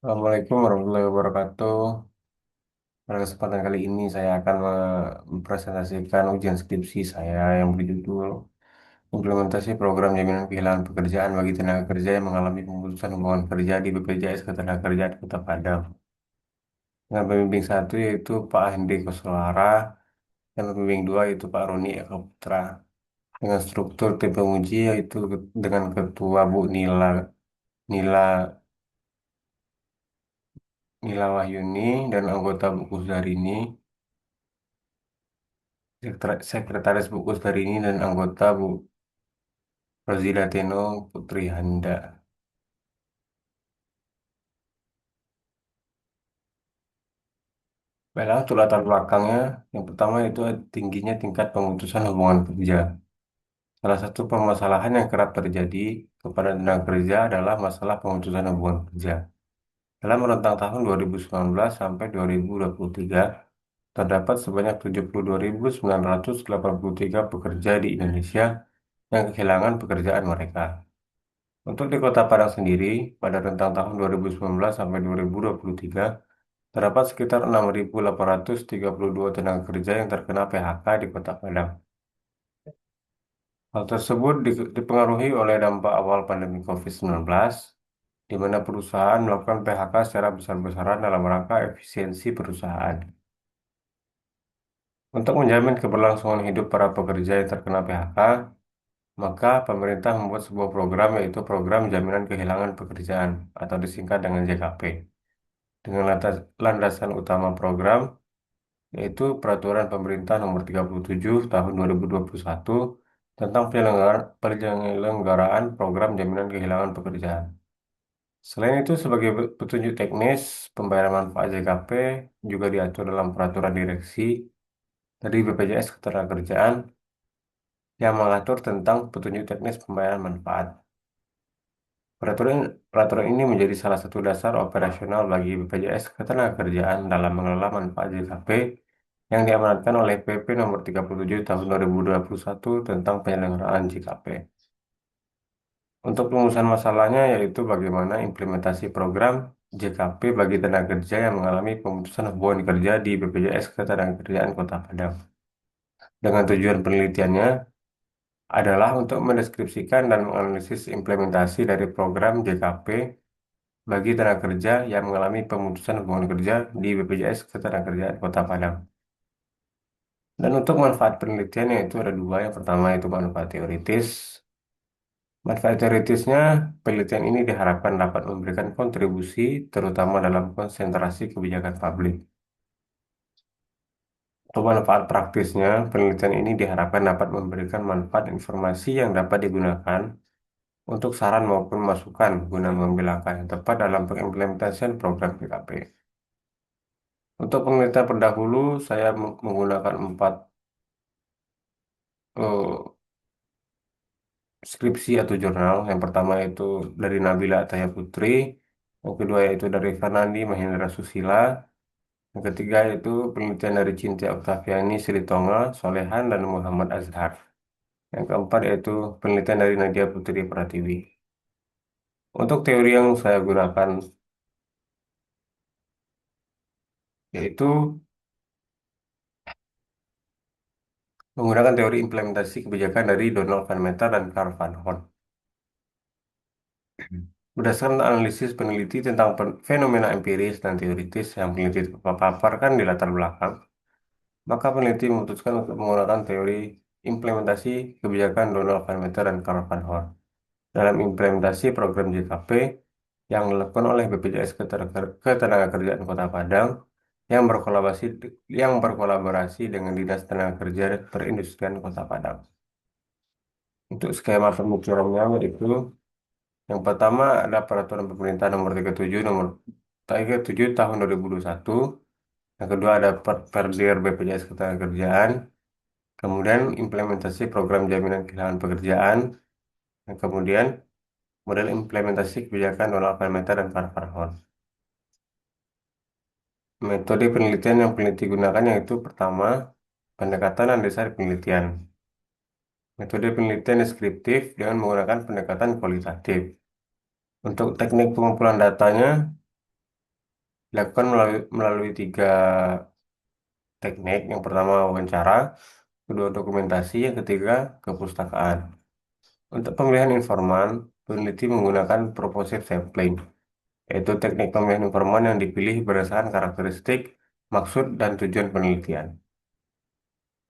Assalamualaikum warahmatullahi wabarakatuh. Pada kesempatan kali ini saya akan mempresentasikan ujian skripsi saya yang berjudul Implementasi Program Jaminan Kehilangan Pekerjaan bagi Tenaga Kerja yang mengalami pemutusan hubungan kerja di BPJS Ketenagakerjaan Kota Padang. Dengan pembimbing satu yaitu Pak Hendy Koswara dan pembimbing dua yaitu Pak Roni Eka Putra. Dengan struktur tim penguji yaitu dengan Ketua Bu Nila Nila Wahyuni dan anggota Bu Kusdarini. Sekretaris Bu Kusdarini dan anggota Bu Rozida Teno Putri Handa. Baiklah, untuk latar belakangnya, yang pertama itu tingginya tingkat pemutusan hubungan kerja. Salah satu permasalahan yang kerap terjadi kepada tenaga kerja adalah masalah pemutusan hubungan kerja. Dalam rentang tahun 2019 sampai 2023, terdapat sebanyak 72.983 pekerja di Indonesia yang kehilangan pekerjaan mereka. Untuk di Kota Padang sendiri, pada rentang tahun 2019 sampai 2023, terdapat sekitar 6.832 tenaga kerja yang terkena PHK di Kota Padang. Hal tersebut dipengaruhi oleh dampak awal pandemi COVID-19, di mana perusahaan melakukan PHK secara besar-besaran dalam rangka efisiensi perusahaan. Untuk menjamin keberlangsungan hidup para pekerja yang terkena PHK, maka pemerintah membuat sebuah program yaitu Program Jaminan Kehilangan Pekerjaan atau disingkat dengan JKP. Dengan landasan utama program yaitu Peraturan Pemerintah Nomor 37 Tahun 2021 tentang penyelenggaraan program jaminan kehilangan pekerjaan. Selain itu, sebagai petunjuk teknis, pembayaran manfaat JKP juga diatur dalam peraturan direksi dari BPJS Ketenagakerjaan yang mengatur tentang petunjuk teknis pembayaran manfaat. Peraturan, peraturan ini menjadi salah satu dasar operasional bagi BPJS Ketenagakerjaan dalam mengelola manfaat JKP yang diamanatkan oleh PP Nomor 37 Tahun 2021 tentang penyelenggaraan JKP. Untuk perumusan masalahnya yaitu bagaimana implementasi program JKP bagi tenaga kerja yang mengalami pemutusan hubungan kerja di BPJS Ketenagakerjaan Kota Padang. Dengan tujuan penelitiannya adalah untuk mendeskripsikan dan menganalisis implementasi dari program JKP bagi tenaga kerja yang mengalami pemutusan hubungan kerja di BPJS Ketenagakerjaan Kota Padang. Dan untuk manfaat penelitiannya itu ada dua. Yang pertama itu manfaat teoritis. Manfaat teoritisnya, penelitian ini diharapkan dapat memberikan kontribusi terutama dalam konsentrasi kebijakan publik. Untuk manfaat praktisnya, penelitian ini diharapkan dapat memberikan manfaat informasi yang dapat digunakan untuk saran maupun masukan guna mengambil langkah yang tepat dalam pengimplementasian program PKP. Untuk penelitian pendahulu, saya menggunakan empat eh, skripsi atau jurnal. Yang pertama itu dari Nabila Ataya Putri, yang kedua yaitu dari Fanandi Mahendra Susila, yang ketiga yaitu penelitian dari Cinta Oktaviani Silitonga, Solehan, dan Muhammad Azhar. Yang keempat yaitu penelitian dari Nadia Putri Pratiwi. Untuk teori yang saya gunakan yaitu menggunakan teori implementasi kebijakan dari Donald Van Meter dan Karl Van Horn. Berdasarkan analisis peneliti tentang fenomena empiris dan teoritis yang peneliti paparkan di latar belakang, maka peneliti memutuskan untuk menggunakan teori implementasi kebijakan Donald Van Meter dan Karl Van Horn dalam implementasi program JKP yang dilakukan oleh BPJS Ketenagakerjaan Kota Padang yang berkolaborasi dengan Dinas Tenaga Kerja Perindustrian Kota Padang. Untuk skema pemikirannya yaitu yang pertama ada Peraturan Pemerintah Nomor 37 Tahun 2021. Yang kedua ada Perdir BPJS Ketenagakerjaan. Kemudian implementasi program jaminan kehilangan pekerjaan. Dan kemudian model implementasi kebijakan Donald Parameter dan Farfarhon. Metode penelitian yang peneliti gunakan yaitu pertama, pendekatan dan dasar penelitian. Metode penelitian deskriptif dengan menggunakan pendekatan kualitatif. Untuk teknik pengumpulan datanya, Dilakukan melalui tiga teknik. Yang pertama wawancara, kedua dokumentasi, yang ketiga kepustakaan. Untuk pemilihan informan, peneliti menggunakan proposal sampling, yaitu teknik pemilihan informan yang dipilih berdasarkan karakteristik, maksud, dan tujuan penelitian.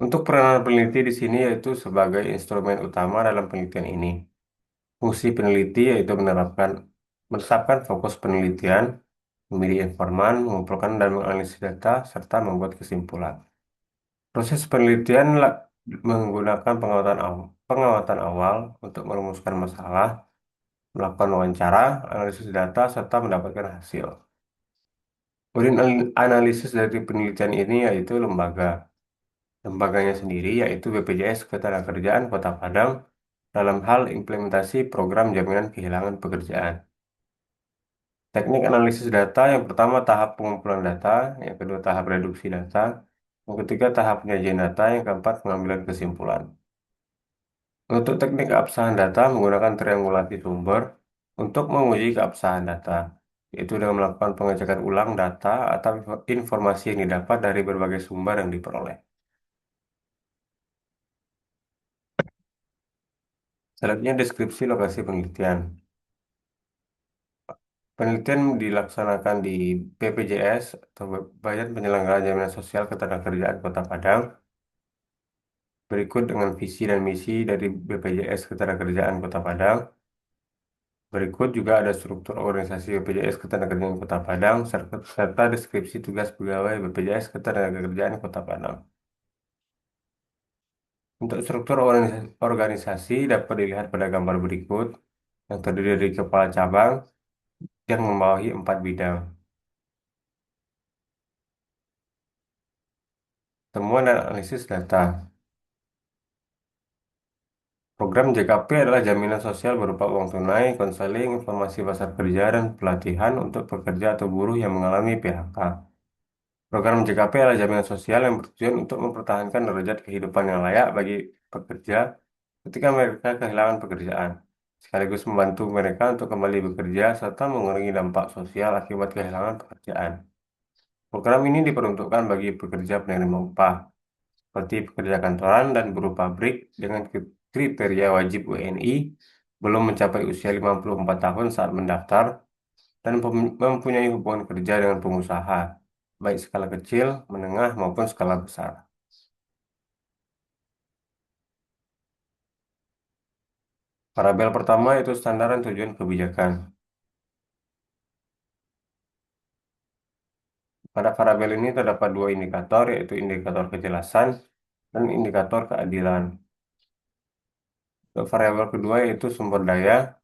Untuk peranan peneliti di sini yaitu sebagai instrumen utama dalam penelitian ini. Fungsi peneliti yaitu menetapkan fokus penelitian, memilih informan, mengumpulkan dan menganalisis data, serta membuat kesimpulan. Proses penelitian menggunakan pengamatan awal untuk merumuskan masalah, melakukan wawancara, analisis data, serta mendapatkan hasil. Kemudian analisis dari penelitian ini yaitu lembaga. Lembaganya sendiri yaitu BPJS Ketenagakerjaan Kota Padang dalam hal implementasi program jaminan kehilangan pekerjaan. Teknik analisis data yang pertama tahap pengumpulan data, yang kedua tahap reduksi data, yang ketiga tahap penyajian data, yang keempat pengambilan kesimpulan. Untuk teknik keabsahan data menggunakan triangulasi sumber untuk menguji keabsahan data, yaitu dengan melakukan pengecekan ulang data atau informasi yang didapat dari berbagai sumber yang diperoleh. Selanjutnya deskripsi lokasi penelitian. Penelitian dilaksanakan di BPJS atau Badan Penyelenggara Jaminan Sosial Ketenagakerjaan Kota Padang. Berikut dengan visi dan misi dari BPJS Ketenagakerjaan Kota Padang. Berikut juga ada struktur organisasi BPJS Ketenagakerjaan Kota Padang serta deskripsi tugas pegawai BPJS Ketenagakerjaan Kota Padang. Untuk struktur organisasi dapat dilihat pada gambar berikut yang terdiri dari kepala cabang yang membawahi 4 bidang. Temuan dan analisis data. Program JKP adalah jaminan sosial berupa uang tunai, konseling, informasi pasar kerja, dan pelatihan untuk pekerja atau buruh yang mengalami PHK. Program JKP adalah jaminan sosial yang bertujuan untuk mempertahankan derajat kehidupan yang layak bagi pekerja ketika mereka kehilangan pekerjaan, sekaligus membantu mereka untuk kembali bekerja serta mengurangi dampak sosial akibat kehilangan pekerjaan. Program ini diperuntukkan bagi pekerja penerima upah, seperti pekerja kantoran dan buruh pabrik dengan kriteria wajib WNI, belum mencapai usia 54 tahun saat mendaftar, dan mempunyai hubungan kerja dengan pengusaha, baik skala kecil, menengah, maupun skala besar. Variabel pertama itu standar dan tujuan kebijakan. Pada variabel ini terdapat dua indikator, yaitu indikator kejelasan dan indikator keadilan. Untuk variabel kedua yaitu sumber daya.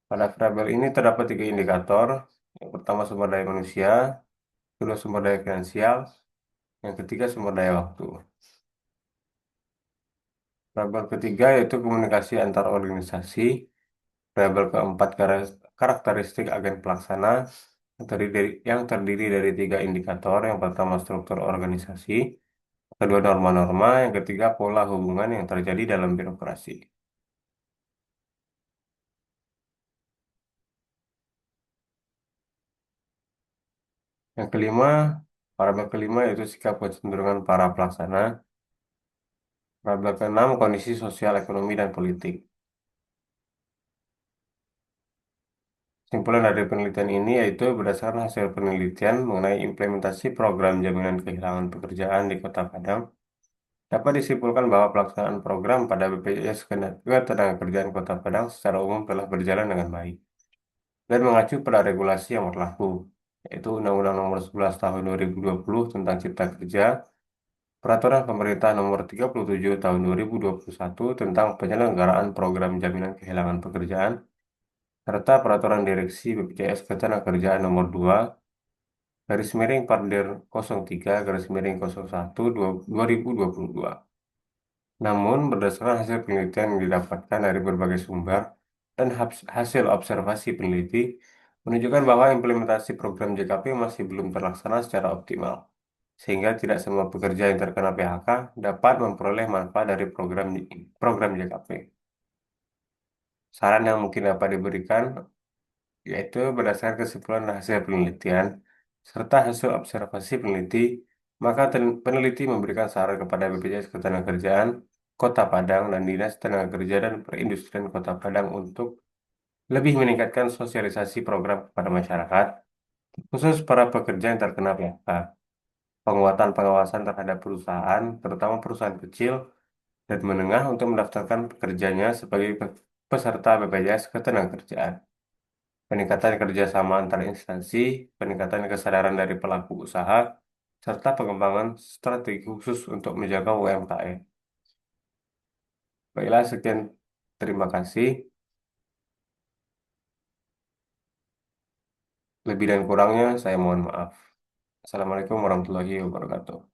Pada variabel ini terdapat tiga indikator. Yang pertama sumber daya manusia, kedua sumber daya finansial, yang ketiga sumber daya waktu. Variabel ketiga yaitu komunikasi antar organisasi. Variabel keempat karakteristik agen pelaksana yang terdiri dari tiga indikator. Yang pertama struktur organisasi, kedua norma-norma, yang ketiga pola hubungan yang terjadi dalam birokrasi. Yang kelima, parameter kelima yaitu sikap kecenderungan para pelaksana. Parameter keenam, kondisi sosial, ekonomi, dan politik. Kesimpulan dari penelitian ini yaitu berdasarkan hasil penelitian mengenai implementasi program jaminan kehilangan pekerjaan di Kota Padang, dapat disimpulkan bahwa pelaksanaan program pada BPJS Ketenagakerjaan Kota Padang secara umum telah berjalan dengan baik dan mengacu pada regulasi yang berlaku, yaitu Undang-Undang Nomor 11 Tahun 2020 tentang Cipta Kerja, Peraturan Pemerintah Nomor 37 Tahun 2021 tentang penyelenggaraan program jaminan kehilangan pekerjaan, serta Peraturan Direksi BPJS Ketenagakerjaan Nomor 2 garis miring Pardir 03 garis miring 01 2022. Namun, berdasarkan hasil penelitian yang didapatkan dari berbagai sumber dan hasil observasi peneliti, menunjukkan bahwa implementasi program JKP masih belum terlaksana secara optimal, sehingga tidak semua pekerja yang terkena PHK dapat memperoleh manfaat dari program JKP. Saran yang mungkin dapat diberikan yaitu berdasarkan kesimpulan hasil penelitian serta hasil observasi peneliti, maka peneliti memberikan saran kepada BPJS Ketenagakerjaan Kota Padang dan Dinas Tenaga Kerja dan Perindustrian Kota Padang untuk lebih meningkatkan sosialisasi program kepada masyarakat, khusus para pekerja yang terkena PHK, penguatan pengawasan terhadap perusahaan, terutama perusahaan kecil dan menengah untuk mendaftarkan pekerjanya sebagai peserta BPJS Ketenagakerjaan, peningkatan kerjasama antar instansi, peningkatan kesadaran dari pelaku usaha, serta pengembangan strategi khusus untuk menjaga UMKM. Baiklah, sekian. Terima kasih. Lebih dan kurangnya saya mohon maaf. Assalamualaikum warahmatullahi wabarakatuh.